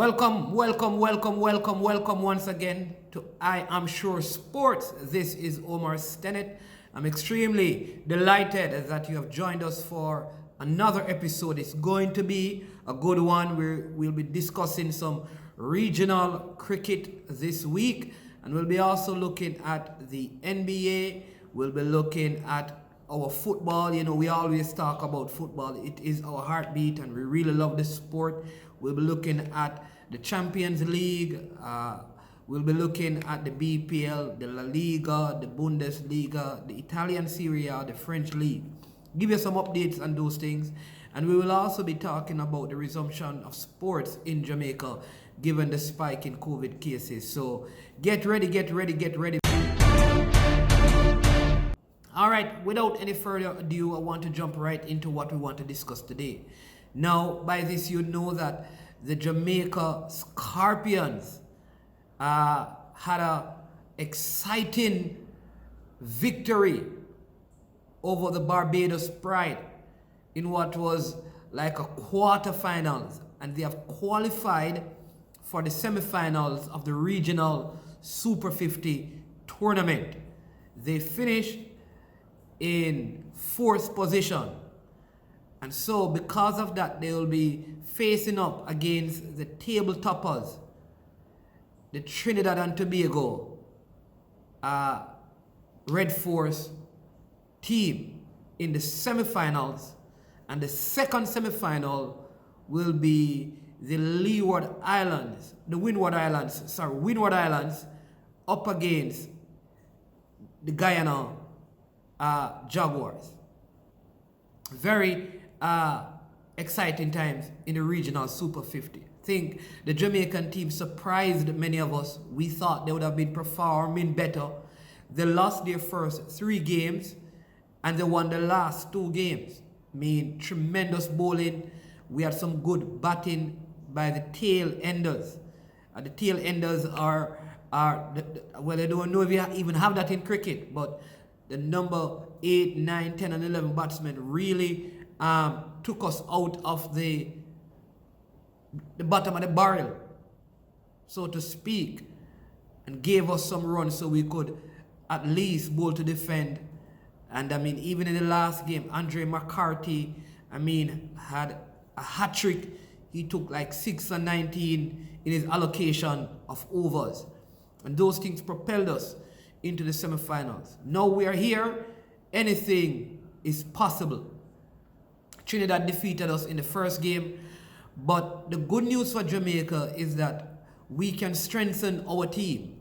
Welcome once again to I Am Sure Sports. This is Omar Stennett. I'm extremely delighted that you have joined us for another episode. It's going to be a good one. We'll be discussing some regional cricket this week, and we'll be also looking at the NBA. We'll be looking at our football. You know, we always talk about football. It is our heartbeat, and we really love this sport. We'll be looking at the Champions League. We'll be looking at the BPL, the La Liga, the Bundesliga, the Italian Serie A, the French League. Give you some updates on those things. And we will also be talking about the resumption of sports in Jamaica, given the spike in COVID cases. So get ready. All right, without any further ado, I want to jump right into what we want to discuss today. Now, by this, you know that the Jamaica Scorpions had an exciting victory over the Barbados Pride in what was like a quarterfinals, and they have qualified for the semifinals of the regional Super 50 tournament. They finished in 4th position. And so, because of that, they will be facing up against the table toppers, the Trinidad and Tobago Red Force team in the semifinals. And the second semifinal will be the Windward Islands up against the Guyana Jaguars. Very exciting times in the regional Super 50. I think the Jamaican team surprised many of us. We thought they would have been performing better. They lost their first 3 games and they won the last 2 games. I mean, tremendous bowling. We had some good batting by the tail enders. The tail enders are well, I don't know if you even have that in cricket, but the number 8, 9, 10, and 11 batsmen really took us out of the bottom of the barrel, so to speak, and gave us some runs so we could at least bowl to defend. And I mean, even in the last game, Andre McCarthy, had a hat-trick. He took like 6 and 19 in his allocation of overs. And those things propelled us into the semifinals. Now we are here. Anything is possible. Trinidad defeated us in the first game, but the good news for Jamaica is that we can strengthen our team.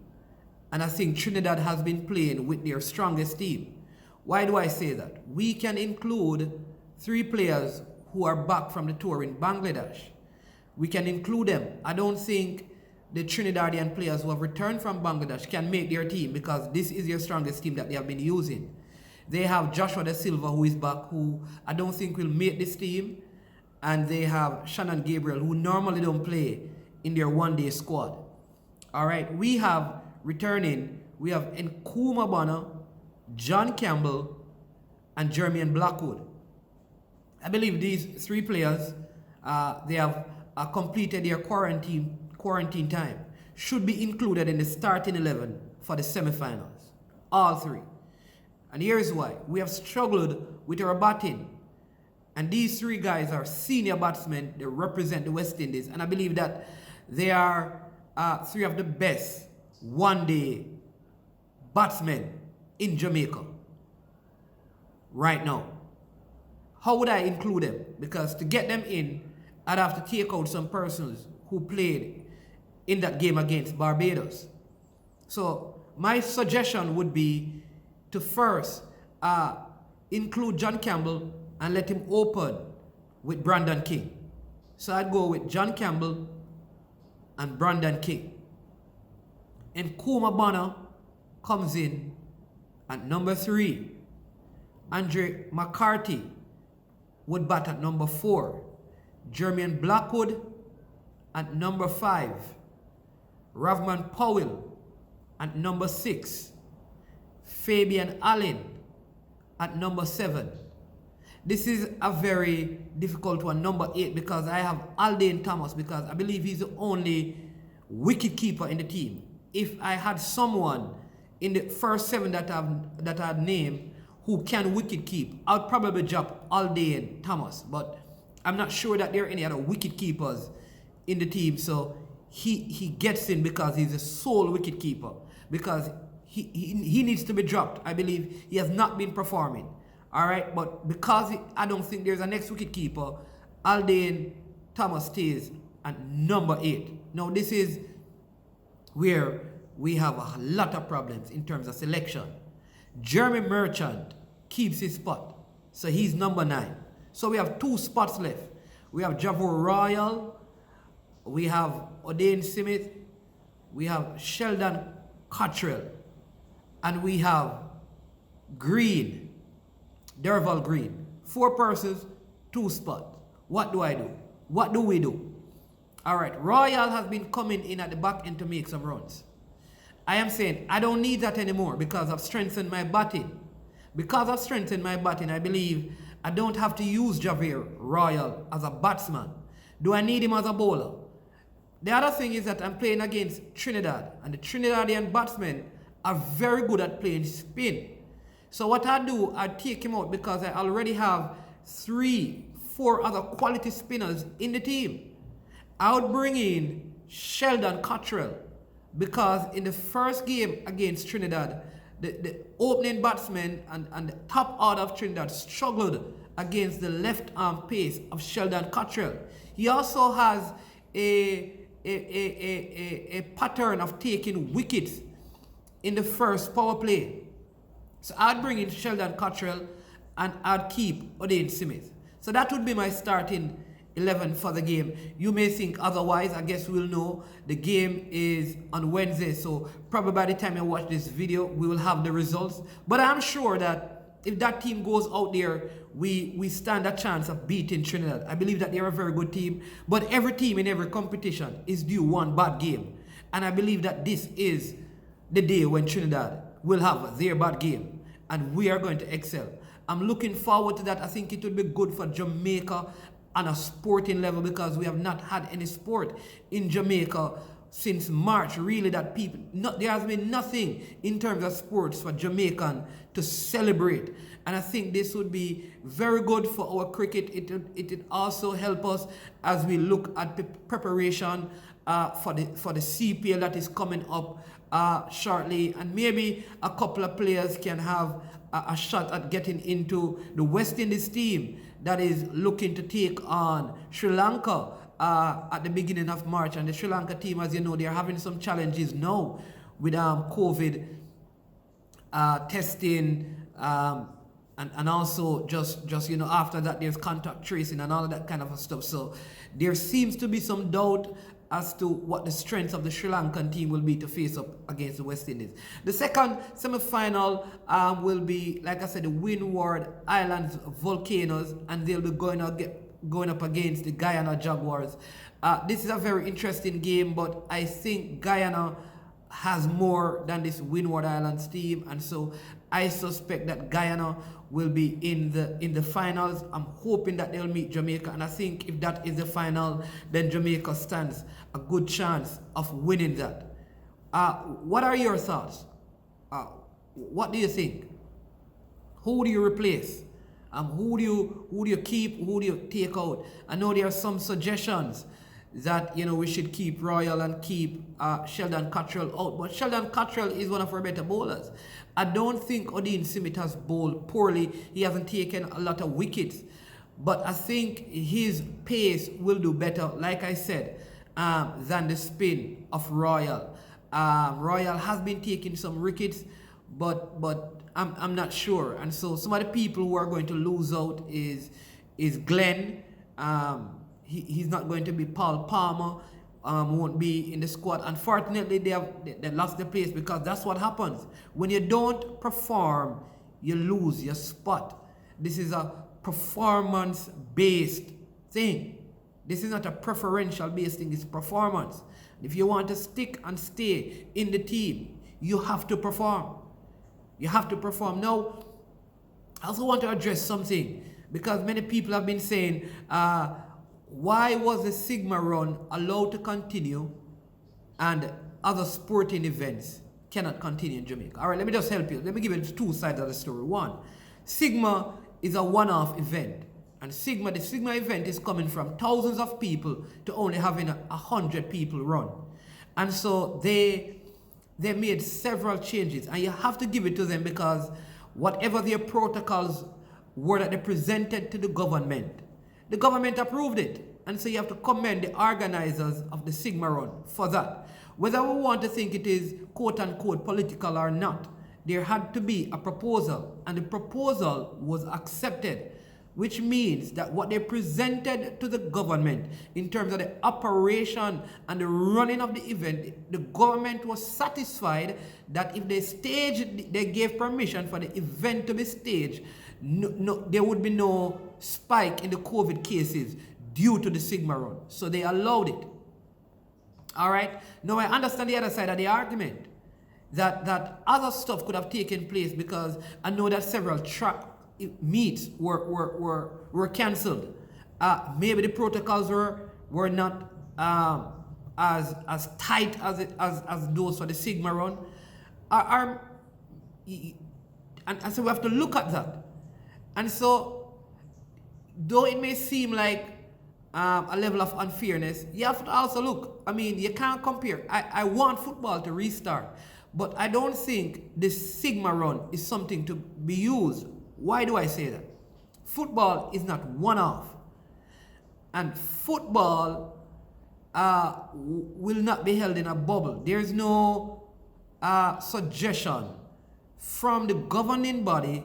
And I think Trinidad has been playing with their strongest team. Why do I say that? We can include 3 players who are back from the tour in Bangladesh. We can include them. I don't think the Trinidadian players who have returned from Bangladesh can make their team, because this is their strongest team that they have been using. They have Joshua De Silva, who is back, who I don't think will make this team. And they have Shannon Gabriel, who normally don't play in their one-day squad. All right, we have returning, we have Nkrumah Bonner, John Campbell, and Jermaine Blackwood. I believe these 3 players, they have completed their quarantine time, should be included in the starting 11 for the semifinals. All 3. And here's why. We have struggled with our batting. And these 3 guys are senior batsmen. They represent the West Indies. And I believe that they are 3 of the best one-day batsmen in Jamaica right now. How would I include them? Because to get them in, I'd have to take out some persons who played in that game against Barbados. So my suggestion would be to first include John Campbell and let him open with Brandon King. So I'd go with John Campbell and Brandon King. And Nkrumah Bonner comes in at number 3. Andre McCarthy would bat at number 4. Jermaine Blackwood at number 5. Ravman Powell at number 6. Fabian Allen at number 7. This is a very difficult one, number 8, because I have Aldane Thomas, because I believe he's the only wicket keeper in the team. If I had someone in the first 7 that I've named who can wicket keep, I'd probably drop Aldane Thomas, but I'm not sure that there are any other wicket keepers in the team. So he gets in because he's a sole wicket keeper, because he needs to be dropped. I believe he has not been performing. All right, but because I don't think there's a next wicket keeper, Aldane Thomas stays at number 8. Now this is where we have a lot of problems in terms of selection. Jeremy Merchant keeps his spot, so he's number 9. So we have 2 spots left. We have Javor Royal, we have Odain Smith, we have Sheldon Cottrell, and we have Green, Derval Green. 4 persons, 2 spots. What do I do? What do we do? All right, Royal has been coming in at the back end to make some runs. I am saying I don't need that anymore because I've strengthened my batting. Because I've strengthened my batting, I believe I don't have to use Javier Royal as a batsman. Do I need him as a bowler? The other thing is that I'm playing against Trinidad, and the Trinidadian batsmen are very good at playing spin. So what I do, I take him out because I already have 3, 4 other quality spinners in the team. I would bring in Sheldon Cottrell, because in the first game against Trinidad, the opening batsmen and the top order of Trinidad struggled against the left arm pace of Sheldon Cottrell. He also has a pattern of taking wickets in the first power play. So I'd bring in Sheldon Cottrell and I'd keep Odain Smith. So that would be my starting 11 for the game. You may think otherwise. I guess we'll know. The game is on Wednesday, so probably by the time you watch this video, we will have the results. But I'm sure that if that team goes out there, we stand a chance of beating Trinidad. I believe that they're a very good team, but every team in every competition is due one bad game. And I believe that this is the day when Trinidad will have their bad game, and we are going to excel. I'm looking forward to that. I think it would be good for Jamaica on a sporting level, because we have not had any sport in Jamaica since March, really, that people, there has been nothing in terms of sports for Jamaican to celebrate. And I think this would be very good for our cricket. It would also help us as we look at the preparation for the CPL that is coming up shortly, and maybe a couple of players can have a shot at getting into the West Indies team that is looking to take on Sri Lanka at the beginning of March. And the Sri Lanka team, as you know, they are having some challenges now with COVID testing, and also just you know, after that there's contact tracing and all of that kind of stuff. So there seems to be some doubt as to what the strength of the Sri Lankan team will be to face up against the West Indies. The second semi-final will be, like I said, the Windward Islands Volcanoes, and they'll be going up against the Guyana Jaguars. This is a very interesting game, but I think Guyana has more than this Windward Islands team, and so I suspect that Guyana will be in the finals. I'm hoping that they'll meet Jamaica, and I think if that is the final, then Jamaica stands a good chance of winning that. What are your thoughts? What do you think? Who do you replace? Who do you keep? Who do you take out? I know there are some suggestions that, you know, we should keep Royal and keep Sheldon Cottrell out, but Sheldon Cottrell is one of our better bowlers. I don't think Odain Smith has bowled poorly. He hasn't taken a lot of wickets, but I think his pace will do better, like I said, than the spin of Royal. Royal has been taking some wickets, but I'm not sure. And so some of the people who are going to lose out is Glenn. He's not going to be. Paul Palmer won't be in the squad. Unfortunately, they lost their place, because that's what happens. When you don't perform, you lose your spot. This is a performance-based thing. This is not a preferential-based thing. It's performance. If you want to stick and stay in the team, you have to perform. You have to perform. Now, I also want to address something, because many people have been saying, why was the Sigma run allowed to continue and other sporting events cannot continue in Jamaica? All right, let me just help you. Let me give you two sides of the story. One, Sigma is a one-off event. And the Sigma event is coming from thousands of people to only having 100 people run. And so they made several changes. And you have to give it to them, because whatever their protocols were that they presented to the government approved it. And so you have to commend the organizers of the Sigma run for that. Whether we want to think it is quote-unquote political or not, there had to be a proposal, and the proposal was accepted, which means that what they presented to the government in terms of the operation and the running of the event, the government was satisfied that if they gave permission for the event to be staged, there would be no spike in the COVID cases due to the Sigma run. So they allowed it. All right. Now I understand the other side of the argument, that other stuff could have taken place, because I know that several meets were cancelled. Maybe the protocols were not as tight as those for the Sigma run. And so we have to look at that. And so, though it may seem like a level of unfairness, you have to also look. I mean, you can't compare. I want football to restart, but I don't think the Sigma run is something to be used. Why do I say that? Football is not one-off. And football will not be held in a bubble. There is no suggestion from the governing body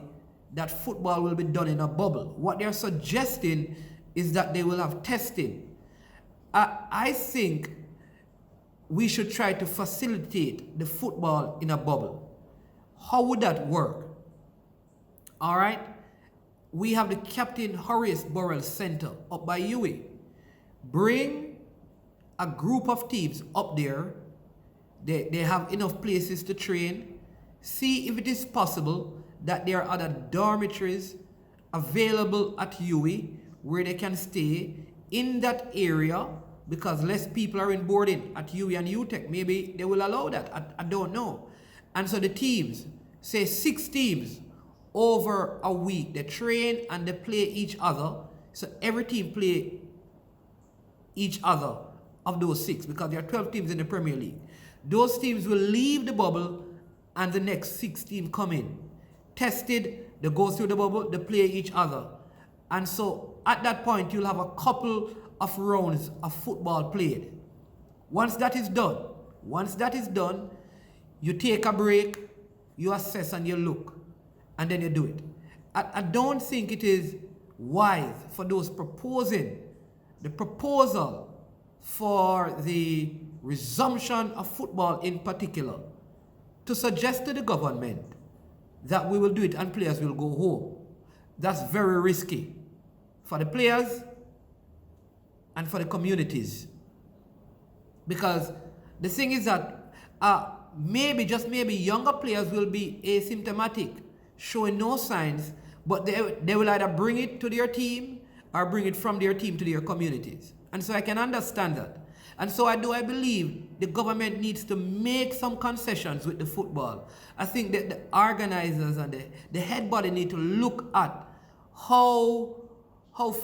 that football will be done in a bubble. What they're suggesting is that they will have testing. I think we should try to facilitate the football in a bubble. How would that work? All right, we have the Captain Horace Burrell Center up by UA. Bring a group of teams up there. They have enough places to train. See if it is possible that there are other dormitories available at UA where they can stay in that area, because less people are in boarding at UA and UTech. Maybe they will allow that. I don't know. And so the teams, say 6 teams, over a week, they train and they play each other. So every team play each other of those 6, because there are 12 teams in the Premier League. Those teams will leave the bubble and the next 6 teams come in. Tested, they go through the bubble, they play each other. And so at that point, you'll have a couple of rounds of football played. Once that is done, you take a break, you assess and you look. And then you do it. I don't think it is wise for those proposing the proposal for the resumption of football in particular to suggest to the government that we will do it and players will go home. That's very risky for the players and for the communities. Because the thing is that just maybe younger players will be asymptomatic, showing no signs, but they will either bring it to their team or bring it from their team to their communities. And so I can understand that. And so I believe the government needs to make some concessions with the football. I think that the organizers and the head body need to look at how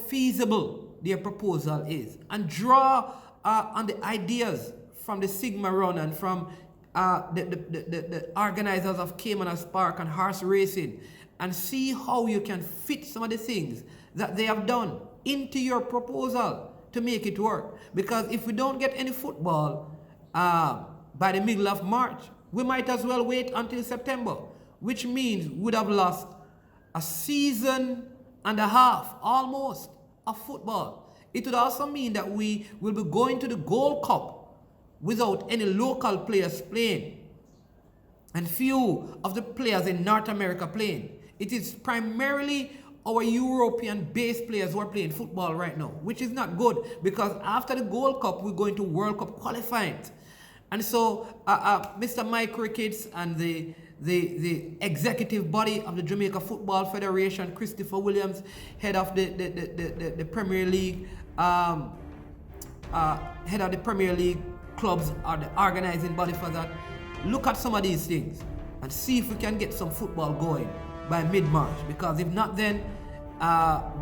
feasible their proposal is and draw on the ideas from the Sigma run and from the organizers of Caymanas Park and horse racing, and see how you can fit some of the things that they have done into your proposal to make it work. Because if we don't get any football by the middle of March, we might as well wait until September, which means we would have lost a season and a half almost of football. It would also mean that we will be going to the Gold Cup without any local players playing, and few of the players in North America playing. It is primarily our European-based players who are playing football right now, which is not good, because after the Gold Cup, we're going to World Cup qualifying. And so Mr. Mike Ricketts and the the executive body of the Jamaica Football Federation, Christopher Williams, head of the Premier League, head of the Premier League clubs, or the organizing body for that. Look at some of these things and see if we can get some football going by mid-March, because if not, then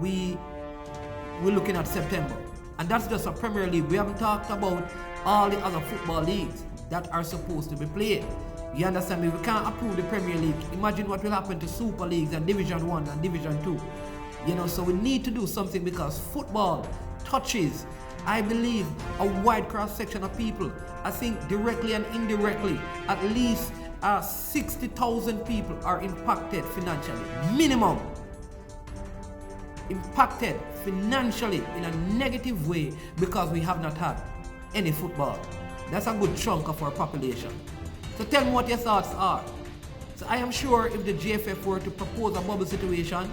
we're looking at September. And that's just a Premier League. We haven't talked about all the other football leagues that are supposed to be played. You understand me? We can't approve the Premier League. Imagine what will happen to Super Leagues and Division 1 and Division 2. So we need to do something, because football touches, I believe, a wide cross-section of people. I think directly and indirectly, at least 60,000 people are impacted financially. Minimum. Impacted financially in a negative way because we have not had any football. That's a good chunk of our population. So tell me what your thoughts are. So I am sure if the GFF were to propose a bubble situation,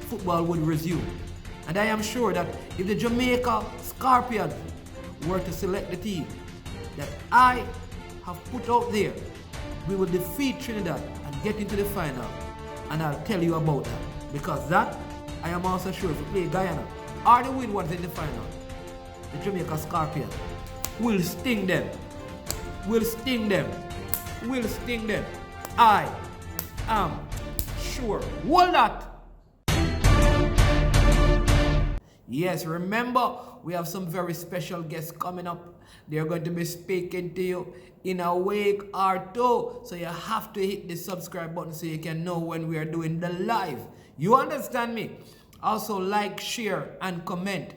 football would resume. And I am sure that if the Jamaica Scorpions were to select the team that I have put out there, we will defeat Trinidad and get into the final. And I'll tell you about that. Because that, I am also sure if we play Guyana, or the win ones in the final, the Jamaica Scorpions will sting them. Will sting them. Will sting them. I am sure. Hold that. Yes, remember, we have some very special guests coming up. They're going to be speaking to you in a week or two. So you have to hit the subscribe button so you can know when we are doing the live. You understand me? Also like, share, and comment.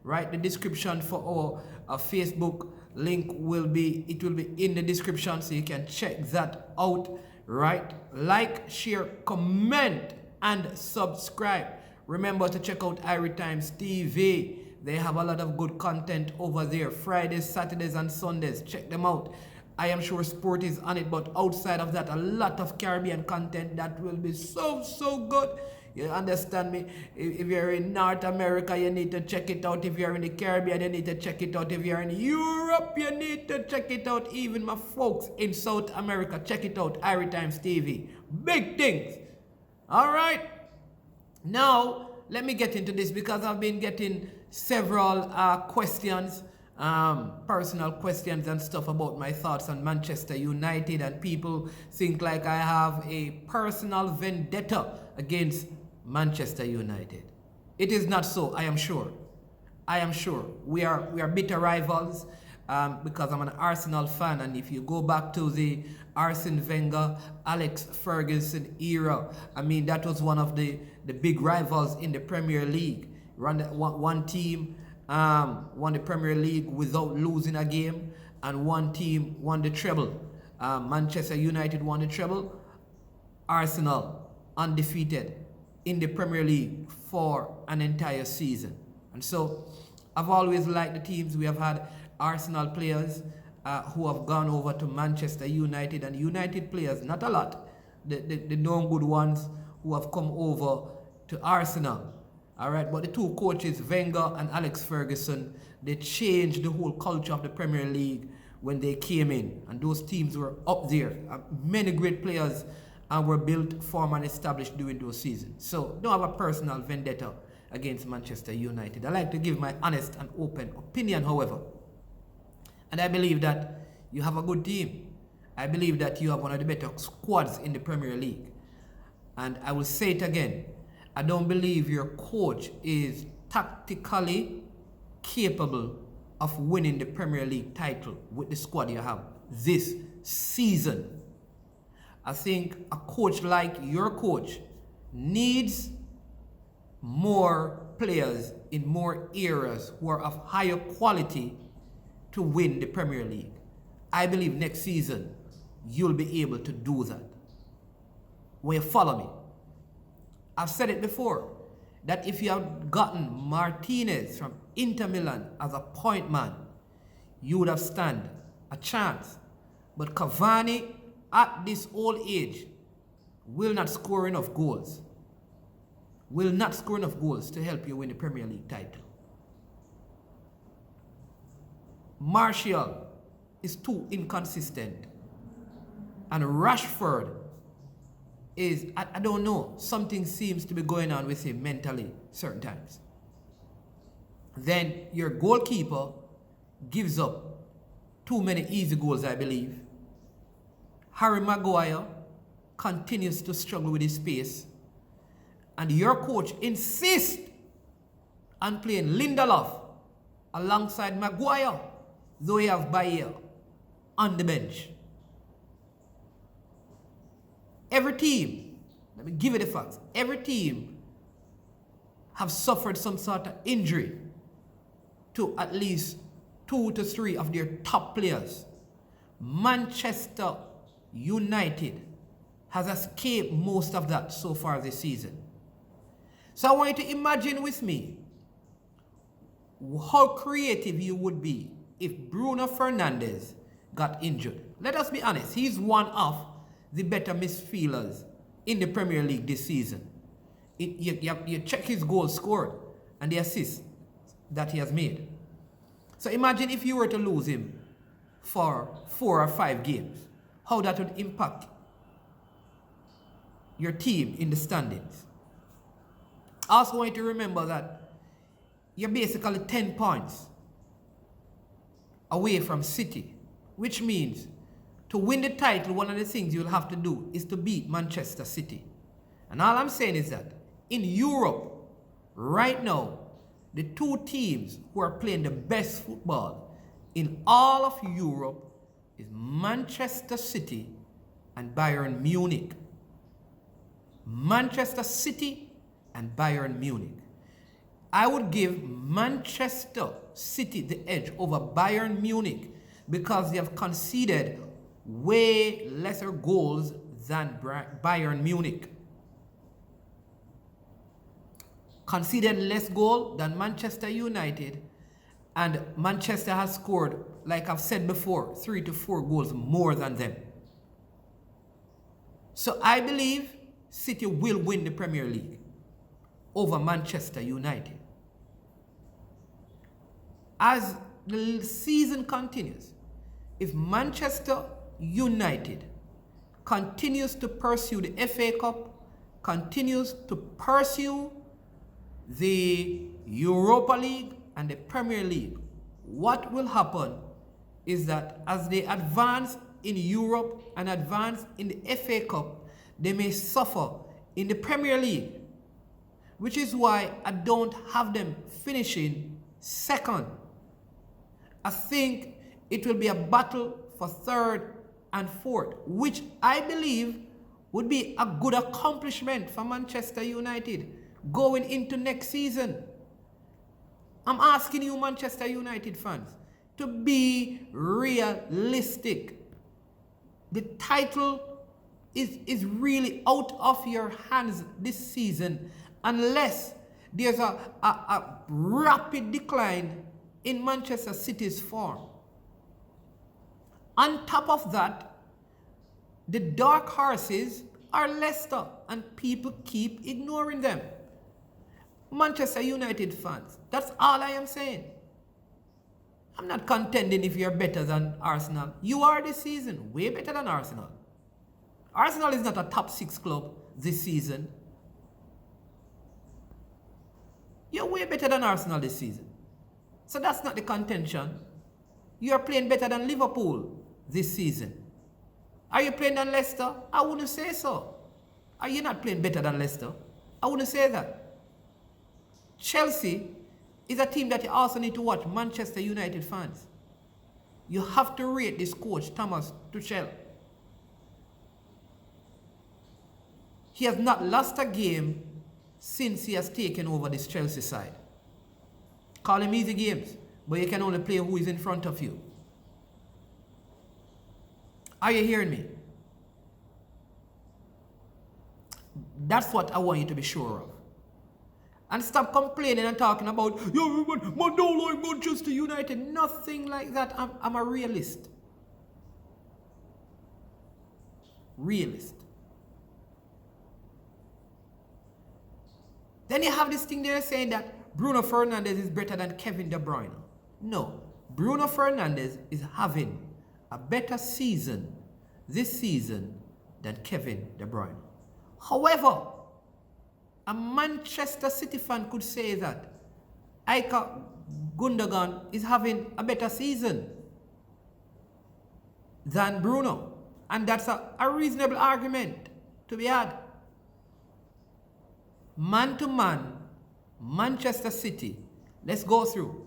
Right? The description for our Facebook link will be in the description, so you can check that out. Right? Like, share, comment, and subscribe. Remember to check out Irie Times TV. They have a lot of good content over there. Fridays, Saturdays, and Sundays. Check them out. I am sure sport is on it, but outside of that, a lot of Caribbean content that will be so good. You understand me? If you're in North America, you need to check it out. If you're in the Caribbean, you need to check it out. If you're in Europe, you need to check it out. Even my folks in South America, check it out. Irie Times TV. Big things. All right. Now, let me get into this, because I've been getting several questions, personal questions and stuff about my thoughts on Manchester United, and people think like I have a personal vendetta against Manchester United. It is not so, I am sure. I am sure. We are bitter rivals, because I'm an Arsenal fan, and if you go back to the Arsene Wenger, Alex Ferguson era, I mean, that was one of the big rivals in the Premier League. One team won the Premier League without losing a game, and one team won the treble. Manchester United won the treble. Arsenal undefeated in the Premier League for an entire season. And so I've always liked the teams. We have had Arsenal players who have gone over to Manchester United, and United players, not a lot, the known good ones who have come over to Arsenal. All right, but the two coaches, Wenger and Alex Ferguson, they changed the whole culture of the Premier League when they came in, and those teams were up there. Many great players were built, formed, and established during those seasons. So don't have a personal vendetta against Manchester United. I like to give my honest and open opinion, however. And I believe that you have a good team. I believe that you have one of the better squads in the Premier League. And I will say it again. I don't believe your coach is tactically capable of winning the Premier League title with the squad you have this season. I think a coach like your coach needs more players in more areas who are of higher quality to win the Premier League. I believe next season you'll be able to do that. Will you follow me? I've said it before, that if you had gotten Martinez from Inter Milan as a point man, you would have stand a chance. But Cavani, at this old age, will not score enough goals. Will not score enough goals to help you win the Premier League title. Martial is too inconsistent. And Rashford is, I don't know, something seems to be going on with him mentally certain times. Then your goalkeeper gives up too many easy goals, I believe. Harry Maguire continues to struggle with his pace. And your coach insists on playing Lindelof alongside Maguire, though he have Bayer on the bench. Every team, let me give you the facts, every team have suffered some sort of injury to at least 2 to 3 of their top players. Manchester United has escaped most of that so far this season. So I want you to imagine with me how creative you would be if Bruno Fernandes got injured. Let us be honest, he's one of the better midfielders in the Premier League this season. You check his goals scored and the assists that he has made. So imagine if you were to lose him for 4 or 5 games, how that would impact your team in the standings. I also want you to remember that you're basically 10 points away from City, which means to win the title, one of the things you'll have to do is to beat Manchester City. And all I'm saying is that in Europe, right now, the 2 teams who are playing the best football in all of Europe is Manchester City and Bayern Munich. Manchester City and Bayern Munich. I would give Manchester City the edge over Bayern Munich because they have conceded way lesser goals than Bayern Munich. Conceded less goal than Manchester United, and Manchester has scored, like I've said before, 3 to 4 goals more than them. So I believe City will win the Premier League over Manchester United. As the season continues, if Manchester United continues to pursue the FA Cup, continues to pursue the Europa League and the Premier League, what will happen is that as they advance in Europe and advance in the FA Cup, they may suffer in the Premier League, which is why I don't have them finishing second. I think it will be a battle for 3rd and 4th, which I believe would be a good accomplishment for Manchester United going into next season. I'm asking you, Manchester United fans, to be realistic. The title is really out of your hands this season unless there's a rapid decline in Manchester City's form. On top of that, the dark horses are Leicester, and people keep ignoring them. Manchester United fans, that's all I am saying. I'm not contending if you're better than Arsenal. You are this season, way better than Arsenal. Arsenal is not a top 6 club this season. You're way better than Arsenal this season. So that's not the contention. You are playing better than Liverpool this season. Are you playing than Leicester? I wouldn't say so. Are you not playing better than Leicester? I wouldn't say that. Chelsea is a team that you also need to watch, Manchester United fans. You have to rate this coach, Thomas Tuchel. He has not lost a game since he has taken over this Chelsea side. Call him easy games, but you can only play who is in front of you. Are you hearing me? That's what I want you to be sure of. And stop complaining and talking about, yo, man don't like Manchester United. Nothing like that. I'm a realist. Realist. Then you have this thing there saying that Bruno Fernandes is better than Kevin De Bruyne. No. Bruno Fernandes is having a better season this season than Kevin De Bruyne. However, a Manchester City fan could say that Ika Gundogan is having a better season than Bruno. And that's a reasonable argument to be had. Man to man, Manchester City. Let's go through.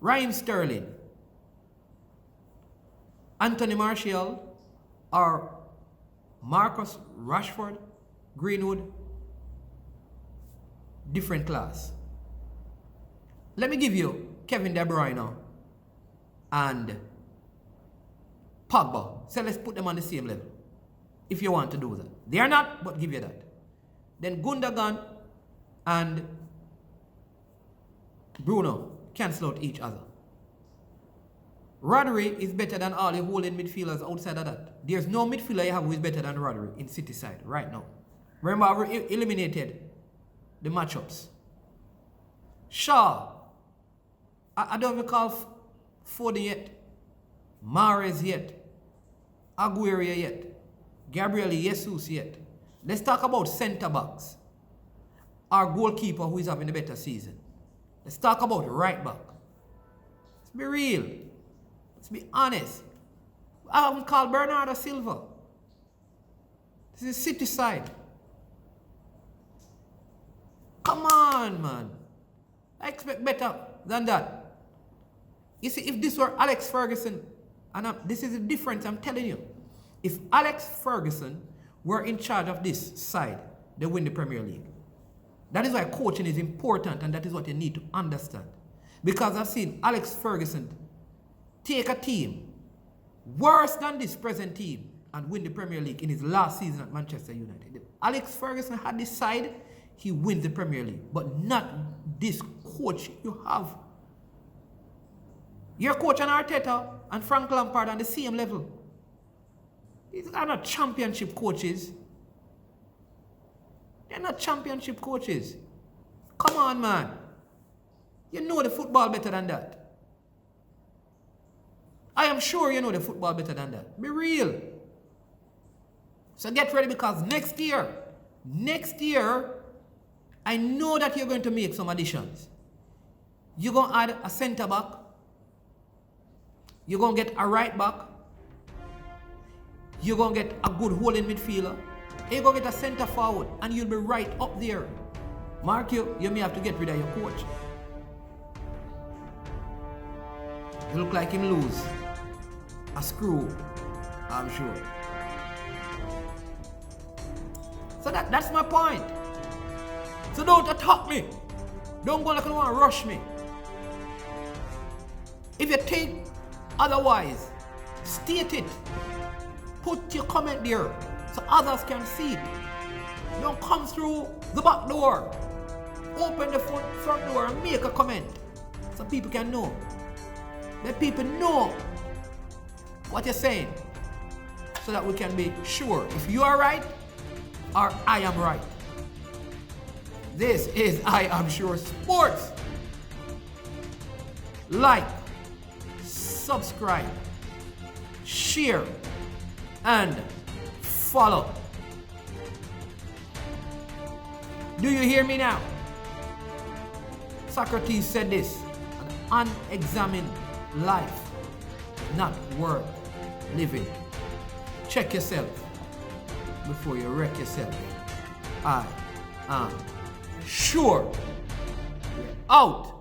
Raheem Sterling, Anthony Martial, or Marcus Rashford, Greenwood, different class. Let me give you Kevin De Bruyne and Pogba. So let's put them on the same level. If you want to do that. They are not, but give you that. Then Gundogan and Bruno cancel out each other. Rodri is better than all the holding midfielders outside of that. There's no midfielder you have who is better than Rodri in City side right now. Remember, we eliminated the matchups. Shaw, I don't even call Foden yet, Mahrez yet, Aguero yet, Gabriel Jesus yet. Let's talk about centre backs. Our goalkeeper who is having a better season. Let's talk about right back. Let's be real. Let's be honest. I haven't called Bernardo Silva. This is City side. Come on, man. I expect better than that. You see, if this were Alex Ferguson, and this is the difference I'm telling you. If Alex Ferguson were in charge of this side, they win the Premier League. That is why coaching is important, and that is what you need to understand. Because I've seen Alex Ferguson take a team worse than this present team and win the Premier League in his last season at Manchester United. If Alex Ferguson had this side, he wins the Premier League. But not this coach you have. Your coach and Arteta and Frank Lampard on the same level. These are not championship coaches. They're not championship coaches. Come on, man. You know the football better than that. I am sure you know the football better than that. Be real. So get ready, because next year, I know that you're going to make some additions. You're going to add a centre back. You're going to get a right back. You're going to get a good holding midfielder. You're going to get a centre forward, and you'll be right up there. Mark you may have to get rid of your coach. You look like him lose a screw, I'm sure. So that's my point. So don't attack me. Don't go like you want to rush me. If you think otherwise, state it. Put your comment there so others can see it. Don't come through the back door. Open the front door and make a comment so people can know. Let people know what you're saying so that we can be sure if you are right or I am right. This is I Am Sure Sports. Like, subscribe, share, and follow. Do you hear me now? Socrates said this: an unexamined life not worth living. Check yourself before you wreck yourself. I am sure. We're out.